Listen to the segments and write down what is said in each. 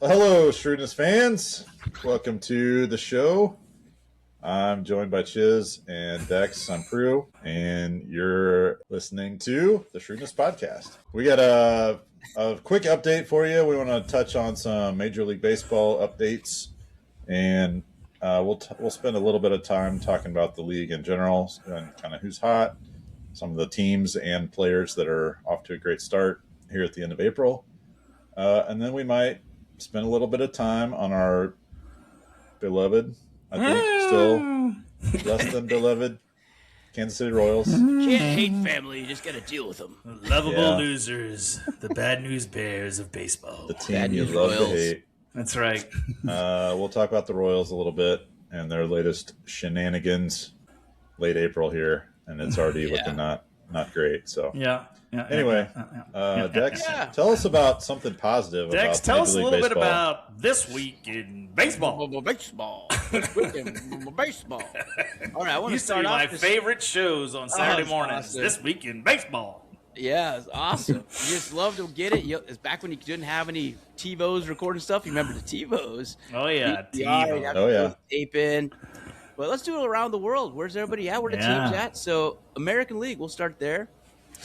Hello, Shrewdness fans. Welcome to the show. I'm joined by Chiz and Dex. I'm Prue, and you're listening to the Shrewdness Podcast. We got a quick update for you. We want to touch on some Major League Baseball updates, and we'll spend a little bit of time talking about the league in general and kind of who's hot, some of the teams and players that are off to a great start here at the end of April. And then we might spend a little bit of time on our beloved, I think still less than beloved, Kansas City Royals. Can't hate family, you just got to deal with them. Lovable losers, the bad news bears of baseball. The team you love to hate. That's right. We'll talk about the Royals a little bit and their latest shenanigans late April here, and it's already looking not great. So anyway, Dex, tell us about something positive. Dex, about tell us a little baseball. bit about this week in baseball. Baseball. Baseball. All right, I want to Used to start be off my this... favorite shows on Saturday it's mornings. awesome. This week in baseball. Yeah, it's awesome. You just love to get it. It's back when you didn't have any TiVos recording stuff. You remember the TiVos? Oh yeah, TiVo. Oh yeah. Tape in. But let's do it around the world. Where's everybody at? Where the teams at? So American League, we'll start there.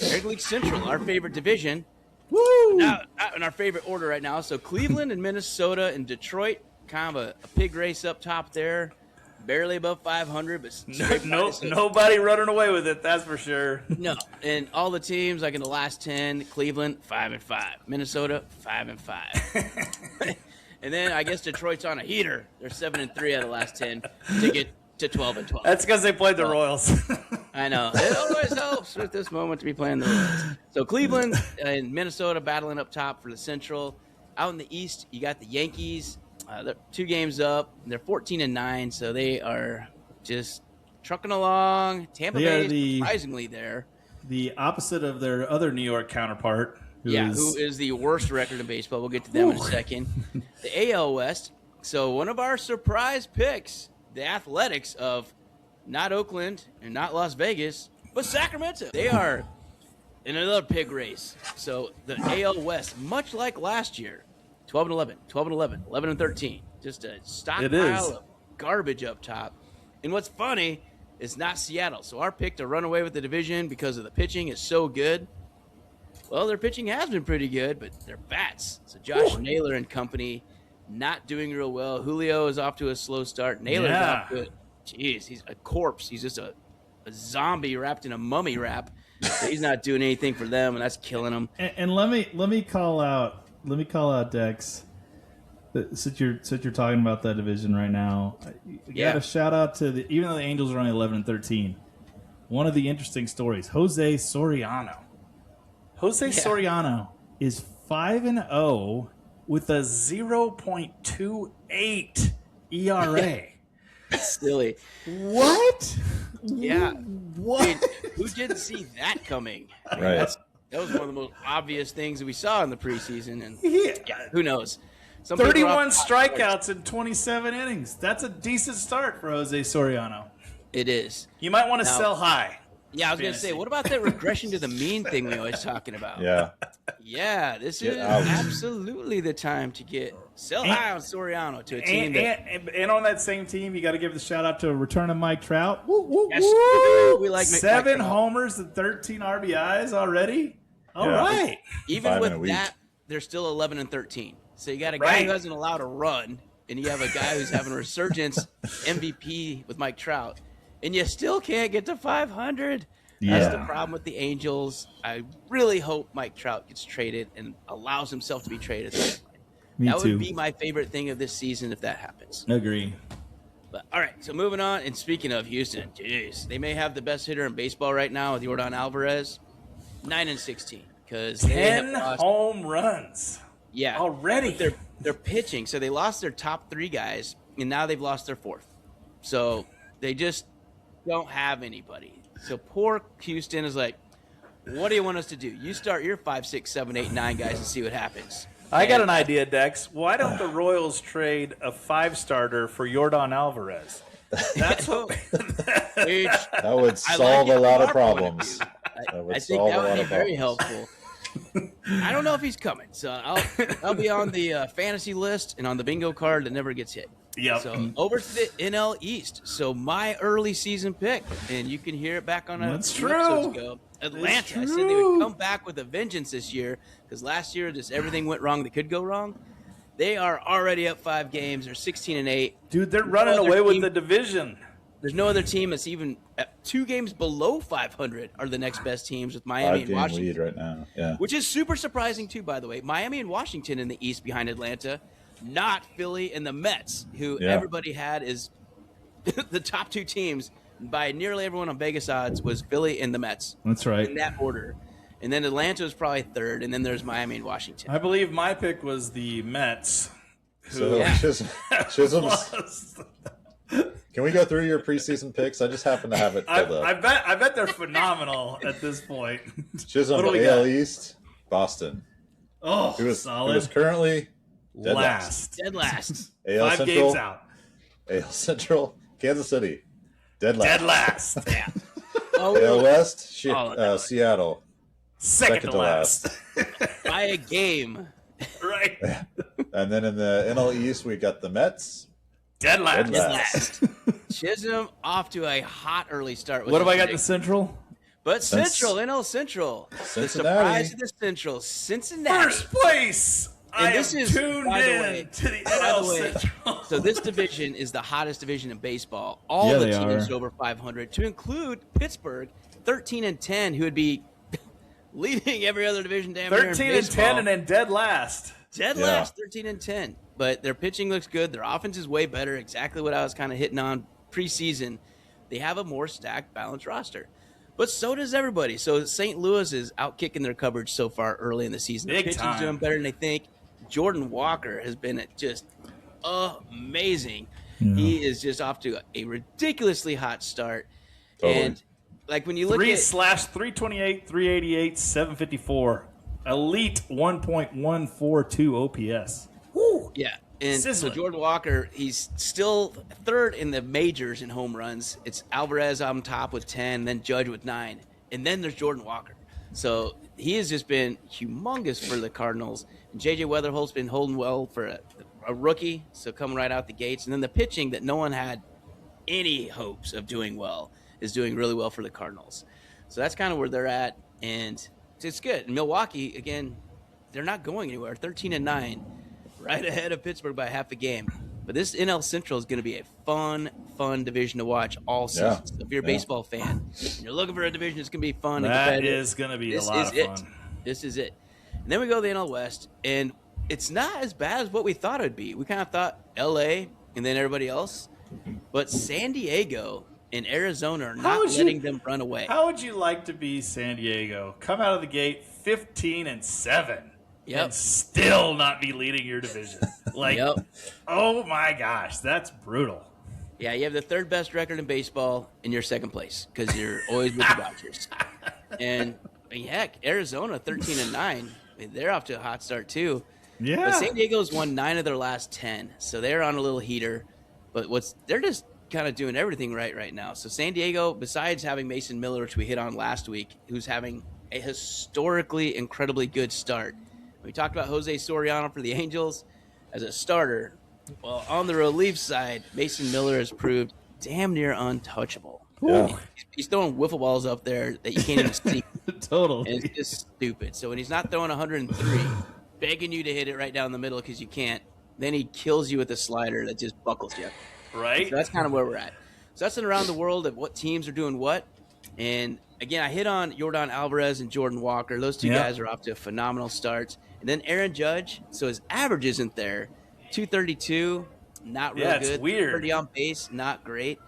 American League Central, our favorite division. Woo! Not in our favorite order right now. So Cleveland and Minnesota and Detroit, kind of a pig race up top there. Barely above 500, but Nobody running away with it. That's for sure. no. And all the teams, like in the last 10, Cleveland 5-5, Minnesota 5-5, and then I guess Detroit's on a heater. They're 7-3 out of the last 10 to get to 12-12. That's because they played the Royals. I know. It always helps with this moment to be playing the Royals. So Cleveland and Minnesota battling up top for the Central. Out in the East, you got the Yankees. They're 2 games up. They're 14-9, so they are just trucking along. Tampa Bay, surprisingly, there. The opposite of their other New York counterpart. Who is the worst record in baseball. We'll get to them in a second. The AL West. So one of our surprise picks, the Athletics of not Oakland and not Las Vegas, but Sacramento. They are in another pig race. So the AL West, much like last year, 12-11, 12-11, 11-13. Just a stockpile of garbage up top. And what's funny is not Seattle. So our pick to run away with the division because of the pitching is so good. Well, their pitching has been pretty good, but their bats. So Josh Naylor and company not doing real well. Julio is off to a slow start. Naylor's off to he's a corpse. He's just a zombie wrapped in a mummy wrap. So he's not doing anything for them, and that's killing them. And let me call out Dex. Since you're talking about that division right now, you got a shout out to even though the Angels are only 11-13. One of the interesting stories, Jose Soriano. Soriano is 5-0 with a 0.28 ERA. Silly. What? Yeah. What? Dude, who didn't see that coming? Right. That was one of the most obvious things that we saw in the preseason. And who knows? 31 strikeouts in 27 innings. That's a decent start for Jose Soriano. It is. You might want to sell high. Yeah, I was going to say, what about that regression to the mean thing we always talking about? Yeah. Yeah, this is absolutely the time to sell high on Soriano to a team and on that same team, you got to give the shout out to a return of Mike Trout. Yes, we like 7 homers and 13 RBIs already. All right. Even with that, they're still 11-13. So you got a guy who hasn't allowed a run, and you have a guy who's having a resurgence MVP with Mike Trout, and you still can't get to 500. Yeah. That's the problem with the Angels. I really hope Mike Trout gets traded and allows himself to be traded. That would be my favorite thing of this season if that happens. Agree. But all right, so moving on. And speaking of Houston, jeez, they may have the best hitter in baseball right now with Yordan Alvarez, 9-16, because 10 home runs. Yeah, already. But they're pitching, so they lost their top 3 guys, and now they've lost their 4th. So they just don't have anybody. So poor Houston is like, what do you want us to do? You start your 5, 6, 7, 8, 9 guys and see what happens. I got an idea, Dex. Why don't the Royals trade a 5-starter for Yordan Alvarez? That's what. That would solve a lot of problems. I think that would be very helpful. I don't know if he's coming, so I'll be on the fantasy list and on the bingo card that never gets hit. Yep. So over to the NL East. So my early season pick, and you can hear it back on That's few true. episodes ago. Atlanta. I said they would come back with a vengeance this year because last year just everything went wrong that could go wrong. They are already up 5 games. They're 16-8. Dude, they're running away with the division. There's no other team that's even 2 games below 500 are the next best teams with Miami and 5-game Washington. lead right now. Yeah. Which is super surprising, too, by the way. Miami and Washington in the East behind Atlanta, not Philly and the Mets, who everybody had as the top 2 teams by nearly everyone on Vegas odds was Philly and the Mets. That's right. In that order. And then Atlanta was probably 3rd, and then there's Miami and Washington. I believe my pick was the Mets. So Chisholm's. Can we go through your preseason picks? I just happen to have it pulled up. I bet they're phenomenal at this point. Chisholm, What do we AL got? East, Boston. Oh, Who is solid. currently dead last. Dead last. AL 5 Central, games out. AL Central, Kansas City, dead last. Dead last. Yeah. AL Oh, West, Oh, Seattle, Second to last. by a game. Right. and then in the NL East we got the Mets. Dead last. Dead last. Chisholm off to a hot early start. What have I got in the Central? But Central, NL Central. Cincinnati. The surprise of the Central, Cincinnati. First place. And I this am is, tuned by the in way- to the by NL the way, Central. So this division is the hottest division in baseball. All Yeah, the they teams are. over 500, to include Pittsburgh, 13-10, who would be leading every other division damn near in 13 and baseball. 10 and then dead last. Dead Yeah. last, 13-10. But their pitching looks good. Their offense is way better. Exactly what I was kind of hitting on preseason. They have a more stacked, balanced roster. But so does everybody. So St. Louis is out kicking their coverage so far early in the season. Their Big pitching's time. doing better than they think. Jordan Walker has been just amazing. Yeah. He is just off to a ridiculously hot start. Totally. And like when you look 3/328, 388, 754. Elite 1.142 OPS. Woo. Yeah, and Sizzling. so Jordan Walker, he's still 3rd in the majors in home runs. It's Alvarez on top with 10, then Judge with 9, and then there's Jordan Walker. So he has just been humongous for the Cardinals. And J.J. Weatherholt's been holding well for a rookie, so coming right out the gates. And then the pitching that no one had any hopes of doing well is doing really well for the Cardinals. So that's kind of where they're at, and it's good. And Milwaukee, again, they're not going anywhere, 13-9. Right ahead of Pittsburgh by half a game. But this NL Central is going to be a fun division to watch all season. Yeah. So if you're a baseball fan and you're looking for a division that's going to be fun and That competitive, is going to be a this lot is of it. fun. This is it. And then we go to the NL West, and it's not as bad as what we thought it would be. We kind of thought L.A. and then everybody else. But San Diego and Arizona are not letting them run away. How would you like to be San Diego? Come out of the gate 15-7. Yep. And still not be leading your division. Like, Yep. oh my gosh, that's brutal. Yeah, you have the 3rd best record in baseball, and you're 2nd place because you're always with the Dodgers. And heck, Arizona 13-9. I mean, they're off to a hot start too. Yeah. But San Diego's won 9 of their last 10, so they're on a little heater. But they're just kind of doing everything right now. So San Diego, besides having Mason Miller, which we hit on last week, who's having a historically incredibly good start. We talked about Jose Soriano for the Angels as a starter. Well, on the relief side, Mason Miller has proved damn near untouchable. Yeah. He's throwing wiffle balls up there that you can't even see. Totally. And it's just stupid. So when he's not throwing 103, begging you to hit it right down the middle because you can't, then he kills you with a slider that just buckles you. Right? So that's kind of where we're at. So that's around the world of what teams are doing what. And again, I hit on Yordan Alvarez and Jordan Walker. Those two guys are off to phenomenal starts. And then Aaron Judge, so his average isn't there. 232, not real Yeah, good. it's weird. 30 on base, not great.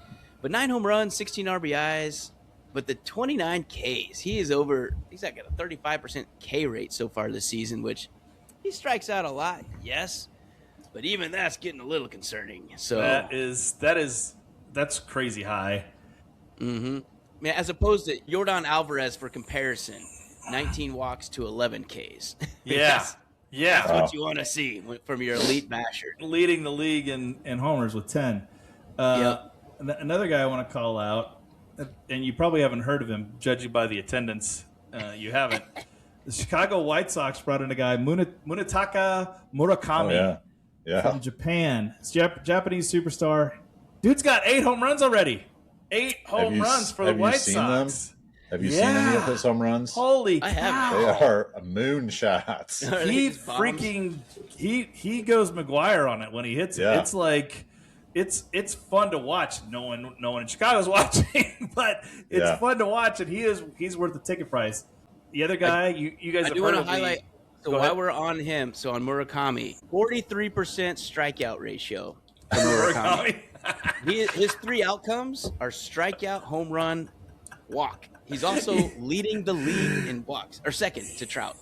But 9 home runs, 16 RBIs. But the 29 Ks, he's got a 35% K rate so far this season, which he strikes out a lot, yes. But even that's getting a little concerning. So that's crazy high. Mm-hmm. Man, as opposed to Yordan Alvarez, for comparison, 19 walks to 11 Ks. Yeah. Yeah. That's what you want to see from your elite basher. Leading the league in and homers with 10. Yep. Another guy I want to call out, and you probably haven't heard of him, judging by the attendance, you haven't. The Chicago White Sox brought in a guy, Munetaka Murakami from Japan. It's Japanese superstar. Dude's got 8 home runs already. 8 home runs for the White Sox. Have you seen any of his home runs? Holy cow. I haven't. They are moonshots. He goes McGuire on it when he hits it. Yeah. It's like it's fun to watch. No one in Chicago's watching, but it's fun to watch, and he's worth the ticket price. The other guy, you guys I have do heard want of to highlight. So Go while ahead. we're on him, so on Murakami, 43% strikeout ratio. For Murakami. His 3 outcomes are strikeout, home run, walk. He's also leading the league in walks, or second to Trout.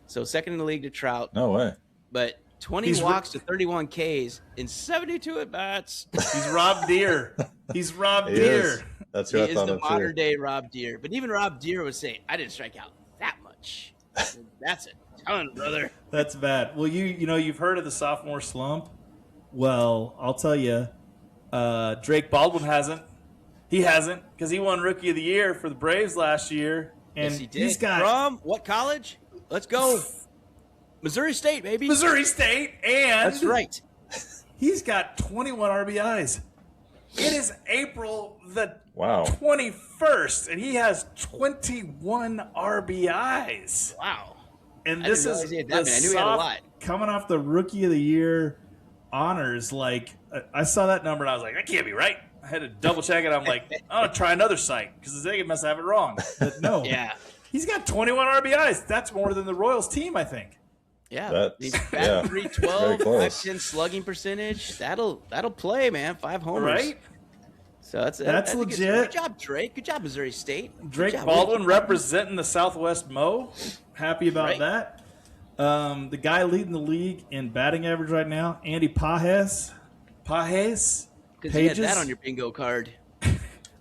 So second in the league to Trout. No way. But 20 walks to 31 Ks in 72 at bats. He's Rob Deere. He's Rob He Deere. is. That's who He I is thought the of modern too. day Rob Deere. But even Rob Deere would say, I didn't strike out that much. That's a ton, brother. That's bad. Well, you've heard of the sophomore slump. Well, I'll tell you, Drake Baldwin hasn't. He hasn't, because he won Rookie of the Year for the Braves last year, and Yes, he did. he's got From what college? Let's go. Missouri State, baby. Missouri State, and That's right. he's got 21 RBIs. It is April the Wow. 21st, and he has 21 RBIs. Wow. And I this didn't is realize he had that many. I knew he had a lot. coming off the Rookie of the Year honors. Like, I saw that number and I was like, that can't be right. I had to double check it. I'm like, I'm gonna try another site because they must have it wrong. But no, Yeah. he's got 21 RBIs. That's more than the Royals team, I think. Yeah. That's- He's yeah. batting 312, Very close. 510 slugging percentage. That'll play, man. 5 homers. Right? So that's That's I think it's- legit. Good job, Drake. Good job, Missouri State. Good Drake job. Baldwin representing the Southwest Mo. Happy about Right. that. The guy leading the league in batting average right now, Andy Pages. Because you had Pages? that on your bingo card.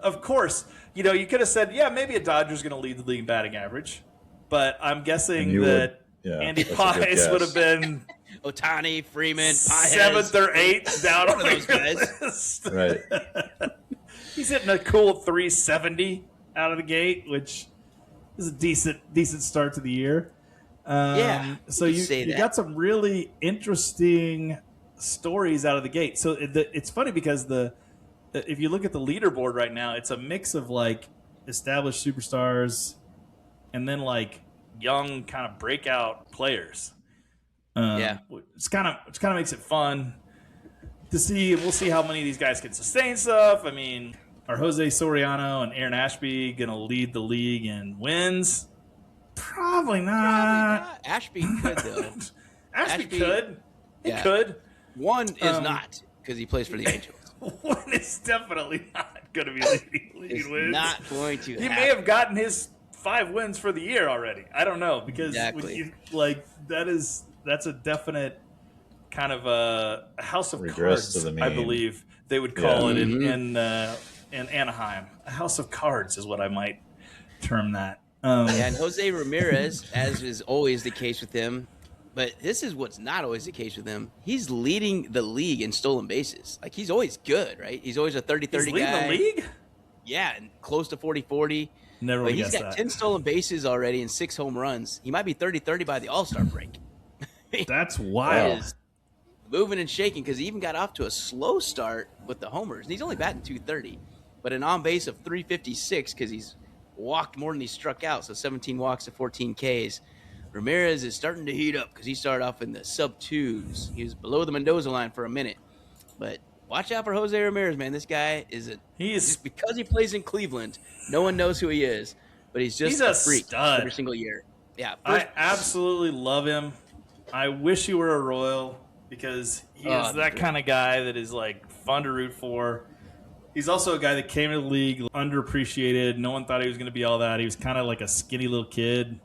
Of course, you could have said, yeah, maybe a Dodger's going to lead the league in batting average, but I'm guessing And you that would- yeah, Andy that's a good Pages guess. would have been Otani, Freeman, Paez. 7th or 8th down One of on those guys. list. Right. He's hitting a cool 370 out of the gate, which is a decent start to the year. Yeah, So you could say you that. got some really interesting stories out of the gate. So it's funny because if you look at the leaderboard right now, it's a mix of like established superstars and then like young kind of breakout players. Yeah. It's kind of makes it fun to see. We'll see how many of these guys can sustain stuff. I mean, are Jose Soriano and Aaron Ashby going to lead the league in wins? Probably not. Ashby could, though. Ashby Ashby- could. He yeah. could. One is not, because he plays for the Angels. One is definitely not going to be leading It's wins. not going to He happen. may have gotten his 5 wins for the year already. I don't know, because Exactly. that's a definite kind of a house of Regress cards, to the I mean. believe they would call it Mm-hmm. in Anaheim. A house of cards is what I might term that. Yeah, and Jose Ramirez, as is always the case with him, but this is what's not always the case with him. He's leading the league in stolen bases. Like, he's always good, right? He's always a 30-30 He's leading guy. the league? Yeah, and close to 40-40. Never But would he's guess got that. 10 stolen bases already and 6 home runs. He might be 30-30 by the All-Star break. That's He wild. is moving and shaking because he even got off to a slow start with the homers. And he's only batting 230, but an on base of 356 because he's walked more than he struck out. So 17 walks to 14 Ks. Ramirez is starting to heat up because he started off in the sub-2s. He was below the Mendoza line for a minute. But watch out for Jose Ramirez, man. This guy just because he plays in Cleveland, no one knows who he is. But he's just He's a a freak stud. every single year. Yeah. I absolutely love him. I wish he were a Royal because he is that kind of guy that is like fun to root for. He's also a guy that came to the league underappreciated. No one thought he was going to be all that. He was kind of like a skinny little kid.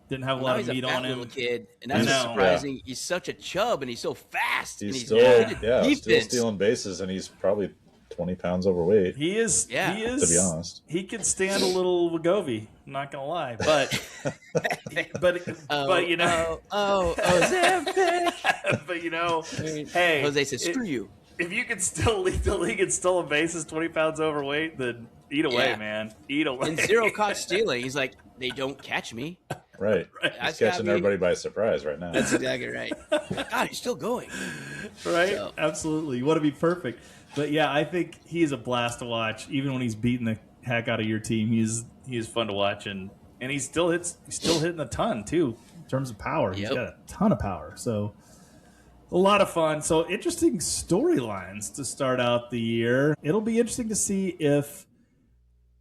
Didn't have a lot of He's meat a fat on him. little kid, and that's I what's know. surprising. He's such a chub, and he's so fast. and He's he's still, good at still defense. stealing bases, and he's probably 20 pounds overweight. He is. Yeah. He is. To be honest. he could stand a little Wegovy. I'm not gonna lie, but but you know, Ozempic. but you know, hey, Jose says, "Screw you." If you can still lead the league in stolen bases, 20 pounds overweight, then eat away, Yeah. man. Eat away. And zero caught stealing. He's like, they don't catch me. Right. Right. He's That's gotta catching be- everybody by surprise right now. That's exactly right. God, he's still going. Right? So- Absolutely. You want to be perfect. But yeah, I think he's a blast to watch. Even when he's beating the heck out of your team, he's fun to watch, and he's still hitting a ton too in terms of power. He's Yep. got a ton of power. So a lot of fun. So interesting storylines to start out the year. It'll be interesting to see if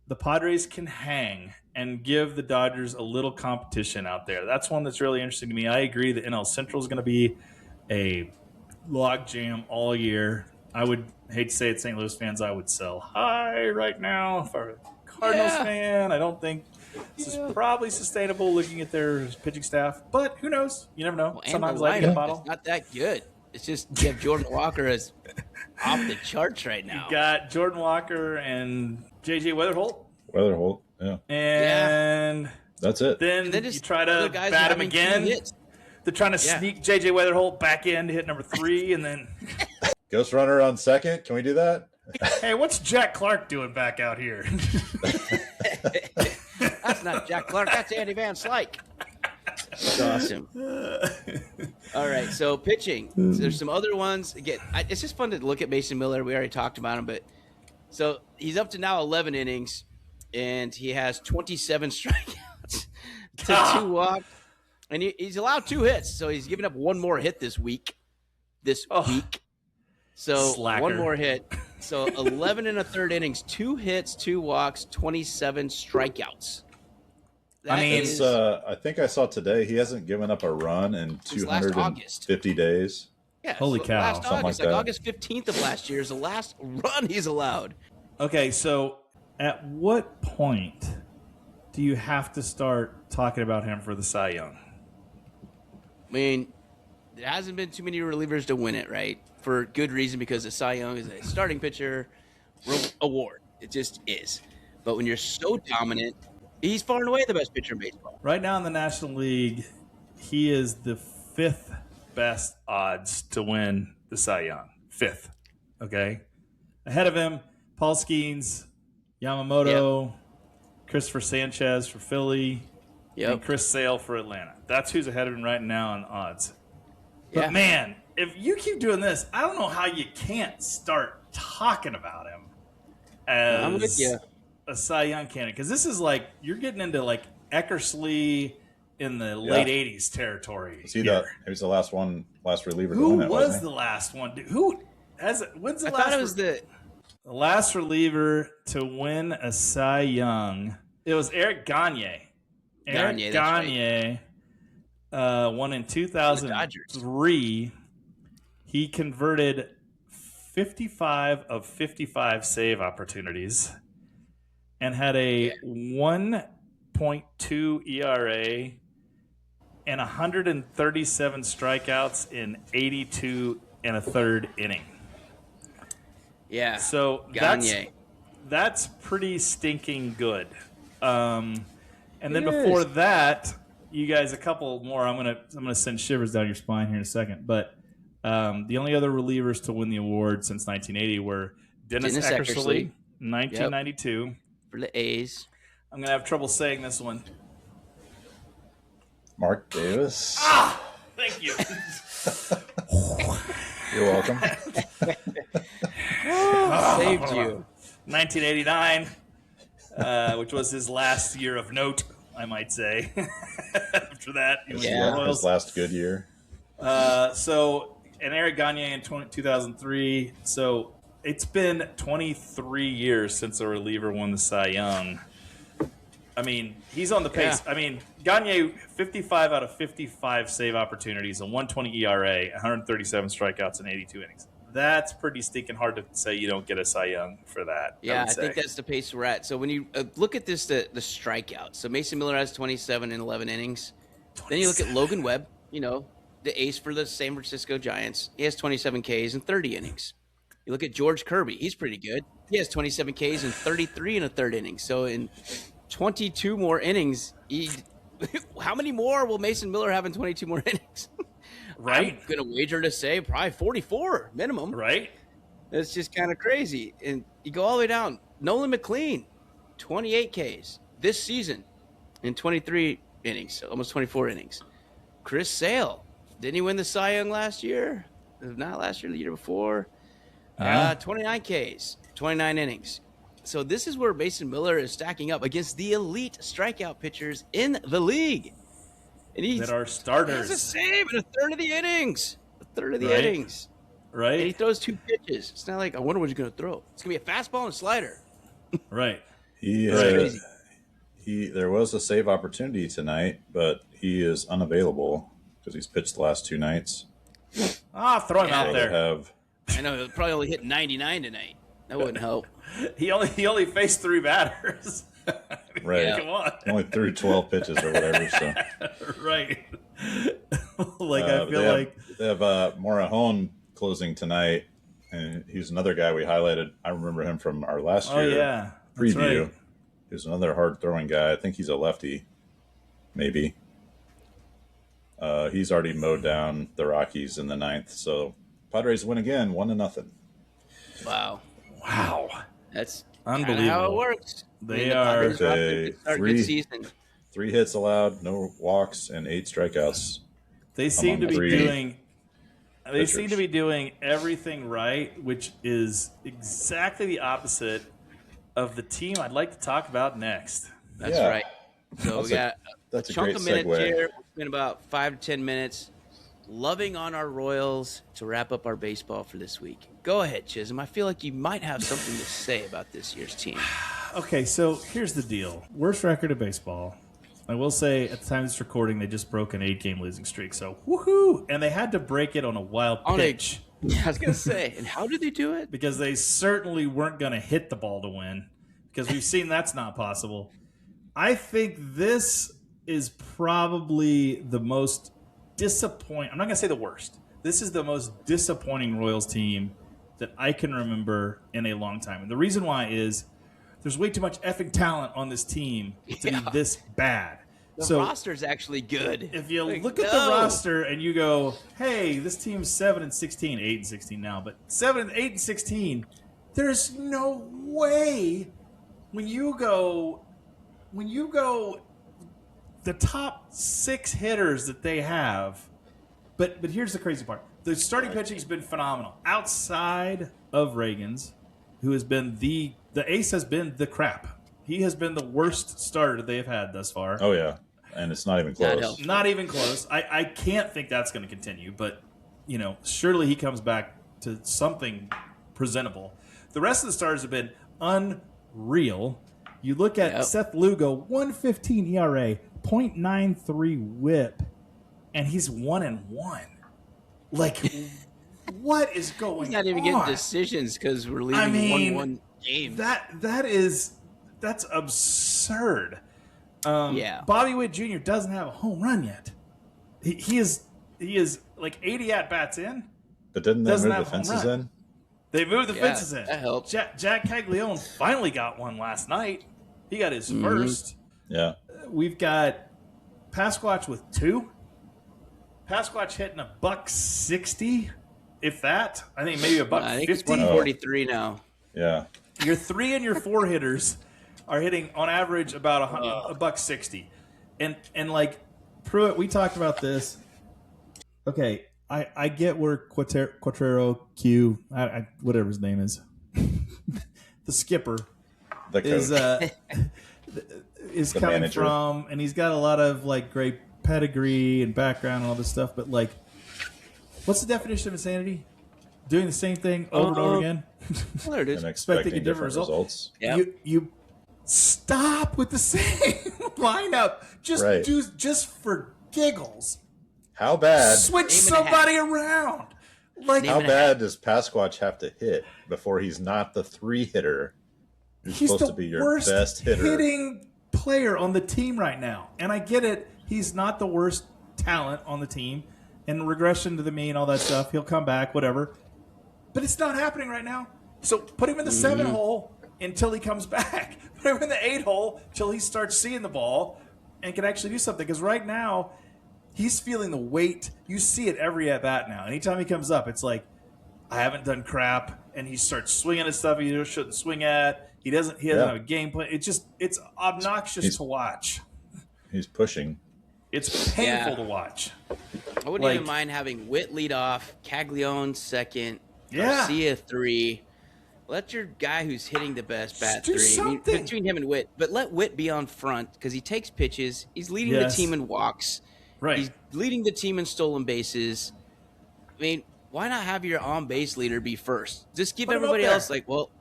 the Padres can hang and give the Dodgers a little competition out there. That's one that's really interesting to me. I agree that NL Central is going to be a logjam all year. I would hate to say it, St. Louis fans, I would sell high right now. If I were a Cardinals fan, I don't think this is probably sustainable looking at their pitching staff. But who knows? You never know. Well, and Sometimes the life in a lineup bottle. is not that good. It's just you have Jordan Walker as off the charts right now. You got Jordan Walker and J.J. Weatherholt. Weatherholt. Yeah. And That's it. And then then you just try other to guys bat him having 2 again. hits. They're trying to Yeah. sneak J.J. Weatherholt back in to hit number 3, and then, Ghost runner on second. Can we do that? hey, what's Jack Clark doing back out here? That's not Jack Clark. That's Andy Van Slyke. That's awesome. All right, so pitching. So there's some other ones. Again, it's just fun to look at Mason Miller. We already talked about him, but so he's up to now 11 innings, and he has 27 strikeouts to 2 walks, and he's allowed 2 hits. So he's given up one more hit this week. So Slacker. one more hit. So 11 and a third innings, 2 hits, 2 walks, 27 strikeouts. That mean, is- I think I saw today he hasn't given up a run in Since last 250 days. yeah, Holy so cow. Last Something August, like like that. August 15th of last year is the last run he's allowed. Okay, so at what point do you have to start talking about him for the Cy Young? I mean, there hasn't been too many relievers to win it, right? For good reason, because the Cy Young is a starting pitcher award. It just is. But when you're so dominant, he's far and away the best pitcher in baseball. Right now in the National League, he is the 5th best odds to win the Cy Young. 5th. Okay? Ahead of him, Paul Skeens, Yamamoto, Christopher Sanchez for Philly, and Chris Sale for Atlanta. That's who's ahead of him right now in odds. But Yeah. man, if you keep doing this, I don't know how you can't start talking about him as I'm with you. a Cy Young candidate. Because this is like, you're getting into like Eckersley in the late 80s territory. Was he here. he was the last reliever to Who win it, was wasn't the last one? Dude, when's the I last thought it was the last reliever to win a Cy Young? It was Eric Gagne. Gagne, that's Gagne won in 2003. He converted 55 of 55 save opportunities and had a 1.2 ERA and 137 strikeouts in 82 and a third inning. yeah. So Gagne. that's pretty stinking good. And then It before is. that, you guys, a couple more. I'm gonna send shivers down your spine here in a second. But the only other relievers to win the award since 1980 were Dennis Eckersley, 1992. For the A's. I'm gonna have trouble saying this one. Mark Davis. Thank you. You're welcome. Saved you. 1989, which was his last year of note, I might say. After that, he was with the Yeah. Royals. His last good year. And Eric Gagne in 2003. So it's been 23 years since a reliever won the Cy Young. I mean, he's on the pace. Yeah. I mean, Gagne, 55 out of 55 save opportunities, a 120 ERA, 137 strikeouts in 82 innings. That's pretty stinking hard to say you don't get a Cy Young for that. Yeah, I would think say. that's the pace we're at. So when you look at this, the strikeouts. So Mason Miller has 27 in 11 innings. Then you look at Logan Webb, the ace for the San Francisco Giants. He has 27 Ks in 30 innings. You look at George Kirby. He's pretty good. He has 27 Ks in 33 and a third innings. So in 22 more innings, how many more will Mason Miller have in 22 more innings? Right. I'm going to wager to say probably 44 minimum. Right? It's just kind of crazy. And you go all the way down. Nolan McLean, 28 Ks this season in 23 innings, so almost 24 innings. Chris Sale, didn't he win the Cy Young last year? Not last year, the year before. 29 Ks, 29 innings. So this is where Mason Miller is stacking up against the elite strikeout pitchers in the league. And that are starters. He has a save in a third of the innings. Innings. Right. And he throws 2 pitches. It's not like, I wonder what he's going to throw. It's going to be a fastball and a slider. Right. There was a save opportunity tonight, but he is unavailable because he's pitched the last 2 nights. Throw him out there. I know, he'll probably only hit 99 tonight. That wouldn't help. He only faced 3 batters. Right. Yeah. Come on. Only threw 12 pitches or whatever. So. Right. I feel they have Morahone closing tonight, and he's another guy we highlighted. I remember him from our last year preview. Right. He's another hard throwing guy. I think he's a lefty, maybe. He's already mowed down the Rockies in the 9th. So Padres win again, 1-0. Wow. That's unbelievable. How it works. They are good season. 3 hits allowed, no walks, and 8 strikeouts. They seem to be doing. They pitchers. seem to be doing everything right, which is exactly the opposite of the team I'd like to talk about next. That's right. So we got a chunk of minutes segue. here. It's been about 5 to 10 minutes. Loving on our Royals to wrap up our baseball for this week. Go ahead, Chisholm. I feel like you might have something to say about this year's team. Okay, so here's the deal. Worst record of baseball. I will say at the time of this recording, they just broke an 8-game losing streak. So, woohoo! And they had to break it on a wild pitch. I was going to say, and how did they do it? Because they certainly weren't going to hit the ball to win. Because we've seen that's not possible. I think this is probably the most disappointing. I'm not going to say the worst. This is the most disappointing Royals team that I can remember in a long time. And the reason why is there's way too much effing talent on this team to be this bad. The roster's actually good. If you look at the roster and you go, hey, this team's 7-16, 8-16 now, but 8-16, there's no way when you go the top 6 hitters that they have, but here's the crazy part. The starting pitching's been phenomenal. Outside of Reagan's, who has been the ace has been the crap. He has been the worst starter they have had thus far. Oh, yeah. And it's not even close. Not even close. I can't think that's going to continue, but, surely he comes back to something presentable. The rest of the starters have been unreal. You look at Seth Lugo, 1.15 ERA, 0.93 WHIP, and he's 1-1. Like, what is going on? He's not even getting decisions because we're leaving 1-1 games. That's absurd. Bobby Witt Jr. doesn't have a home run yet. He is like 80 at bats in. But didn't they move the fences in? They moved the fences in. That helps. Jack Caglione finally got one last night. He got his first. Yeah. We've got Pasquatch with 2. Pasquatch hitting $160, if that. I think maybe $150. I think it's 143 now. Yeah. Your 3 and your 4 hitters are hitting on average about $160, and like Pruitt, we talked about this. Okay, I get where Quatrero Q, whatever his name is, the skipper, is coming manager from, and he's got a lot of like great pedigree and background and all this stuff. But like, what's the definition of insanity? Doing the same thing over and over again. Well, there it is. And expecting different results. Yep. You stop with the same lineup. Just for giggles. How bad? Switch somebody around. Like, how bad does Pasquatch have to hit before he's not the 3 hitter who's supposed to be your best hitter? Hitting player on the team right now. And I get it. He's not the worst talent on the team. And regression to the mean, all that stuff. He'll come back, whatever. But it's not happening right now. So put him in the 7 hole until he comes back. Put him in the 8 hole until he starts seeing the ball and can actually do something. Because right now, he's feeling the weight. You see it every at-bat now. Anytime he comes up, it's like, I haven't done crap. And he starts swinging at stuff he shouldn't swing at. He doesn't have a game plan. It's obnoxious to watch. He's pushing. It's painful to watch. I wouldn't even mind having Witt lead off, Caglione second, Garcia 3. Let your guy who's hitting the best bat 3. Between him and Witt. But let Witt be on front because he takes pitches. He's leading the team in walks. Right. He's leading the team in stolen bases. I mean, why not have your on-base leader be first? Just give everybody else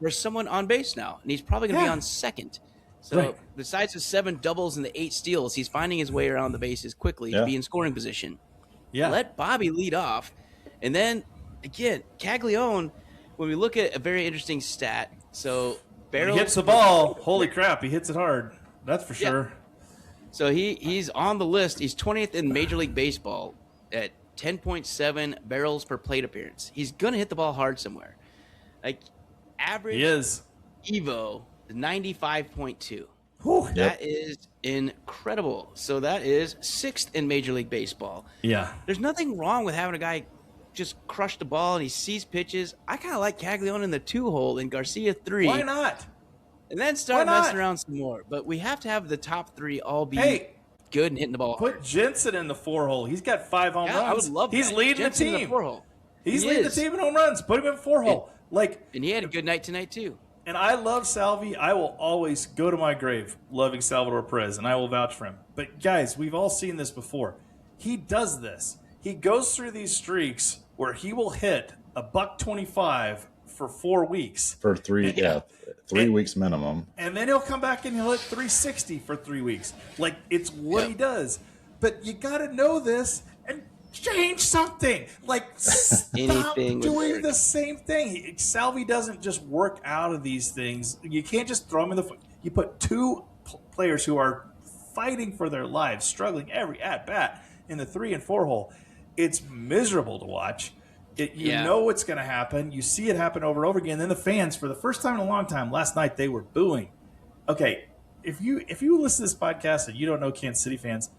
there's someone on base now, and he's probably going to be on second. So besides the 7 doubles and the 8 steals, he's finding his way around the bases quickly to be in scoring position. Yeah. Let Bobby lead off. And then, again, Caglione, when we look at a very interesting stat, so barrels... He hits the ball. Holy crap, he hits it hard. That's for sure. So he's on the list. He's 20th in Major League Baseball at 10.7 barrels per plate appearance. He's going to hit the ball hard somewhere. Like, average EVO is 95.2. That is incredible. So that is 6th in Major League Baseball. Yeah. There's nothing wrong with having a guy just crush the ball and he sees pitches. I kind of like Caglione in the 2-hole and Garcia 3. Why not? And then start messing around some more. But we have to have the top 3 all be good and hitting the ball hard. Put Jensen in the 4-hole. He's got 5 home runs. I would love He's that. leading Jensen the team. In the 4-hole. He's leading the team in home runs. Put him in 4-hole. And he had a good night tonight too. And I love Salvi. I will always go to my grave loving Salvador Perez, and I will vouch for him. But guys, we've all seen this before. He does this. He goes through these streaks where he will hit a $125 for 4 weeks. For 3 weeks minimum. And then he'll come back and he'll hit 360 for 3 weeks. Like, it's what he does. But you got to know this and change something. Like, stop doing the same thing. Salvi doesn't just work out of these things. You can't just throw him in the foot. You put 2 players who are fighting for their lives, struggling every at-bat in the 3 and 4 hole. It's miserable to watch. You know what's going to happen. You see it happen over and over again. Then the fans, for the first time in a long time, last night they were booing. Okay, if you listen to this podcast and you don't know Kansas City fans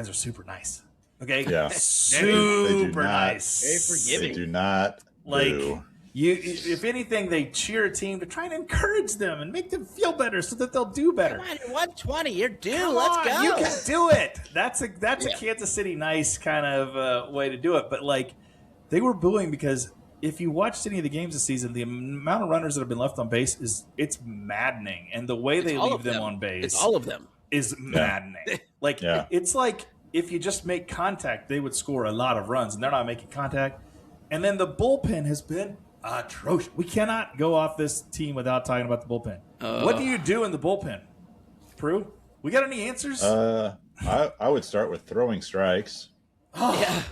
are super nice. Okay, super nice, very forgiving. They do not boo. If anything, they cheer a team to try and encourage them and make them feel better so that they'll do better. Come on, you're 120. You're due. Let's go. You can do it. That's a Kansas City nice kind of way to do it. But like, they were booing because if you watched any of the games this season, the amount of runners that have been left on base it's maddening, and the way they leave them on base, it's all of them, is maddening. It's like if you just make contact, they would score a lot of runs, and they're not making contact. And then the bullpen has been atrocious. We cannot go off this team without talking about the bullpen. What do you do in the bullpen, Prue? We got any answers? I would start with throwing strikes. Yeah,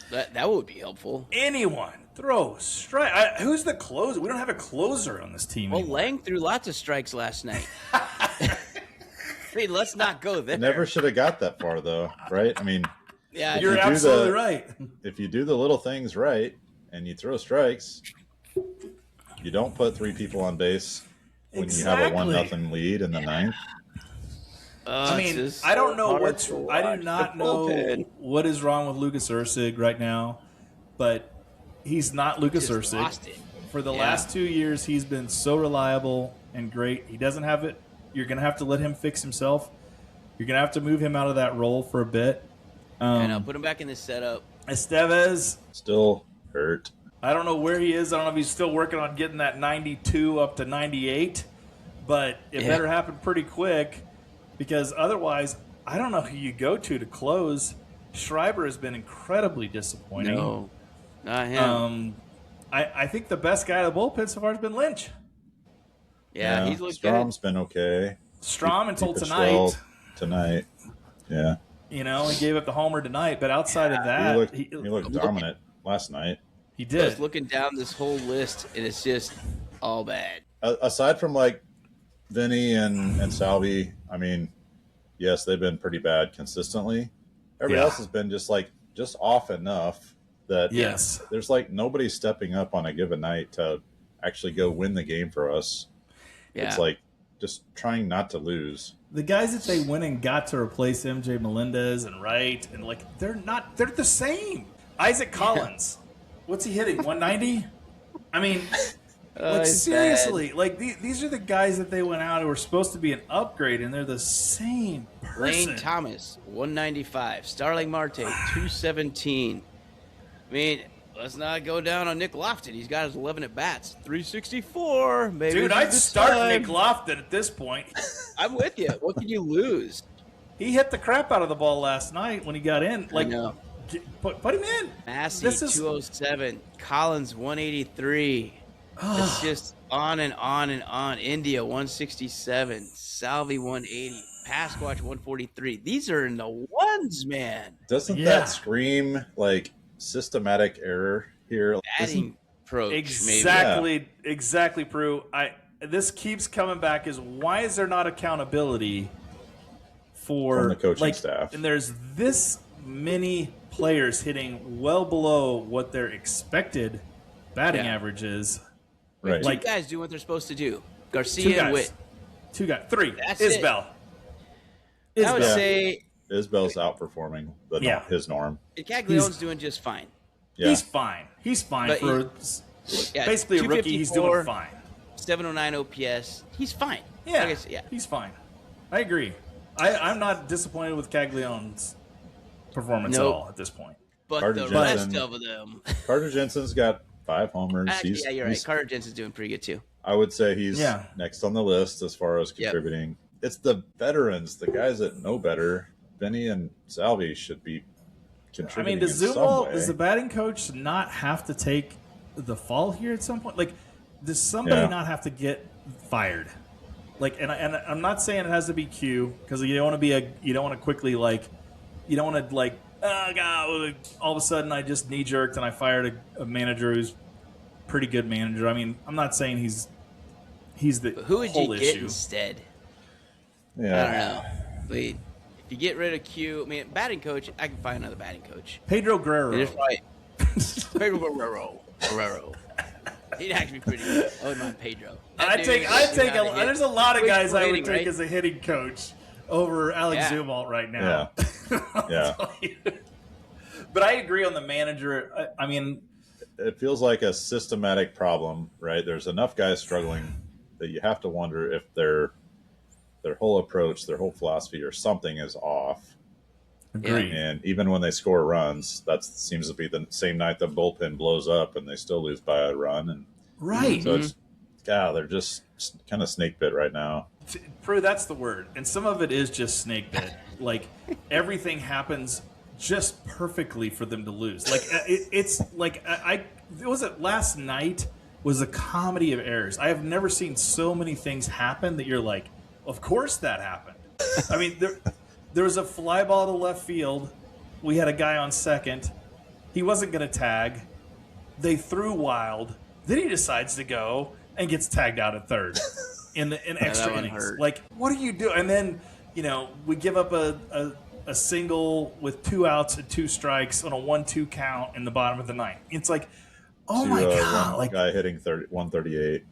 that would be helpful. Anyone throw strike? Who's the closer? We don't have a closer on this team. Well, anymore. Lang threw lots of strikes last night. I mean, let's not go there. Never should have got that far, though, right? I mean, you're absolutely right. If you do the little things right and you throw strikes, you don't put 3 people on base when you have a 1-0 lead in the 9th. I mean, I don't know I do not know what is wrong with Lucas Ursig right now, but he's not Lucas Ursig. For the last 2 years, he's been so reliable and great. He doesn't have it. You're going to have to let him fix himself. You're going to have to move him out of that role for a bit. And I'll put him back in the setup. Estevez. Still hurt. I don't know where he is. I don't know if he's still working on getting that 92 up to 98, but it better happen pretty quick because otherwise, I don't know who you go to close. Schreiber has been incredibly disappointing. No, not him. I think the best guy of the bullpen so far has been Lynch. Yeah, he's looked Strom's good. been okay. Strom until tonight. Yeah. You know, he gave up the homer tonight, but outside of that, he looked dominant last night. He did. I was looking down this whole list, and it's just all bad. Aside from like Vinny and Salvi, I mean, yes, they've been pretty bad consistently. Everybody else has been just off enough that there's like nobody stepping up on a given night to actually go win the game for us. Yeah. It's like just trying not to lose. The guys that they went and got to replace MJ Melendez and Wright, and like they're the same. Isaac Collins, what's he hitting? 190? I mean, Like, seriously, like these are the guys that they went out who were supposed to be an upgrade, and they're the same person. Lane Thomas, 195. Starling Marte, 217. I mean, let's not go down on Nick Lofton. He's got his 11 at bats, 364. Maybe Dude, I'd start Nick Lofton at this point. I'm with you. What can you lose? He hit the crap out of the ball last night when he got in. Like, I know. Put him in. Massey, 207. Collins, 183. It's just on and on and on. India, 167. Salvi, 180. Pasquatch, 143. These are in the ones, man. Doesn't that scream like systematic error here? Batting approach, Exactly, Prue. This keeps coming back. Is why is there not accountability from the coaching staff? And there's this many players hitting well below what their expected batting average is. Right. Two guys do what they're supposed to do. Garcia and Witt. Three. That's Isbell. I would say Isbell's outperforming his norm. Caglianone's doing just fine. Yeah. He's fine. He's fine But for basically a rookie. He's doing fine. 709 OPS. He's fine. Yeah, he's fine. I agree. I'm not disappointed with Caglianone's performance at all at this point. But Carter the rest of them. Carter Jensen's got 5 homers. Actually, you're right. Carter Jensen's doing pretty good too. I would say he's next on the list as far as contributing. It's the veterans, the guys that know better. Benny and Salvi should be contributing. Does the batting coach not have to take the fall here at some point? Like, does somebody not have to get fired? Like, and I'm not saying it has to be Q, because you don't want to quickly oh God, all of a sudden I just knee jerked and I fired a manager who's pretty good manager. I mean, I'm not saying he's the who would whole you get issue. instead? Yeah, I don't know. Wait, if you get rid of Q, I mean, batting coach, I can find another batting coach. Pedro Guerrero. Pedro Guerrero. He'd actually be pretty good. I wouldn't mind Pedro. There's a lot of guys I would take as a hitting coach over Alex Zumwalt right now. Yeah. But I agree on the manager. I mean, it feels like a systematic problem, right? There's enough guys struggling that you have to wonder if their whole approach, their whole philosophy or something is off. Agreed. And even when they score runs, that seems to be the same night the bullpen blows up and they still lose by a run. And so it's, they're just kind of snake bit right now. Prue, that's the word. And some of it is just snake bit. Like, everything happens just perfectly for them to lose. Like, it's like last night was a comedy of errors. I have never seen so many things happen that you're like, of course that happened. I mean, there was a fly ball to left field. We had a guy on second. He wasn't going to tag. They threw wild. Then he decides to go and gets tagged out at third in extra innings. Like, what do you do? And then, we give up a single with 2 outs and 2 strikes on a 1-2 count in the bottom of the ninth. It's like, oh my God. One guy hitting 138.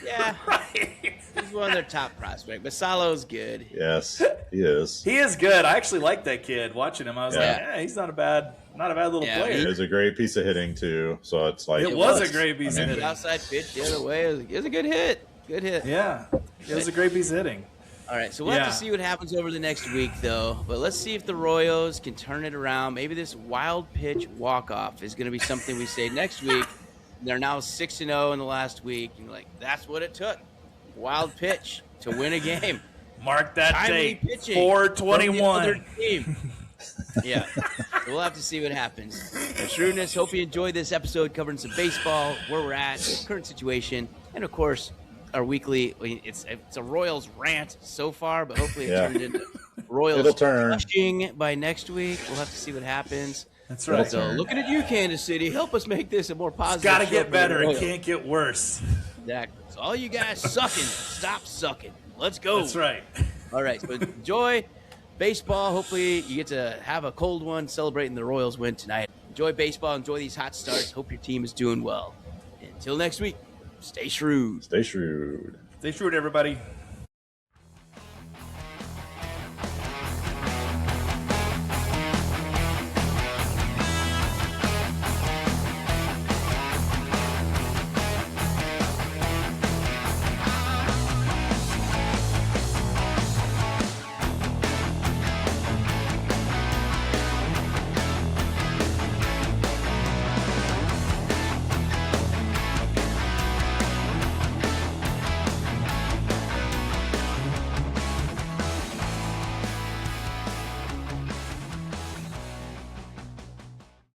Yeah. Right. He's one of their top prospects. But Salo's good. Yes, he is. He is good. I actually like that kid. Watching him, I was like, he's not a bad little player. It was a great piece of hitting too. So it's like it was a great piece of hitting. Outside pitch the other way. It was a good hit. Good hit. Yeah, it was a great piece of hitting. All right, so we'll have to see what happens over the next week, though. But let's see if the Royals can turn it around. Maybe this wild pitch walk-off is going to be something we say next week. They're now 6-0 in the last week. And that's what it took. Wild pitch to win a game. Mark that date. 4/21. Yeah. We'll have to see what happens. For Shrewdness, hope you enjoyed this episode covering some baseball, where we're at, current situation, and, of course, our weekly. It's a Royals rant so far, but hopefully it turned into Royals crushing by next week. We'll have to see what happens. That's right. So looking at you, Kansas City, help us make this a more positive. It's got to get better. It can't get worse. Exactly. So all you guys sucking, stop sucking. Let's go. That's right. All right. So enjoy baseball. Hopefully you get to have a cold one celebrating the Royals win tonight. Enjoy baseball. Enjoy these hot starts. Hope your team is doing well. Until next week, stay shrewd. Stay shrewd. Stay shrewd, everybody.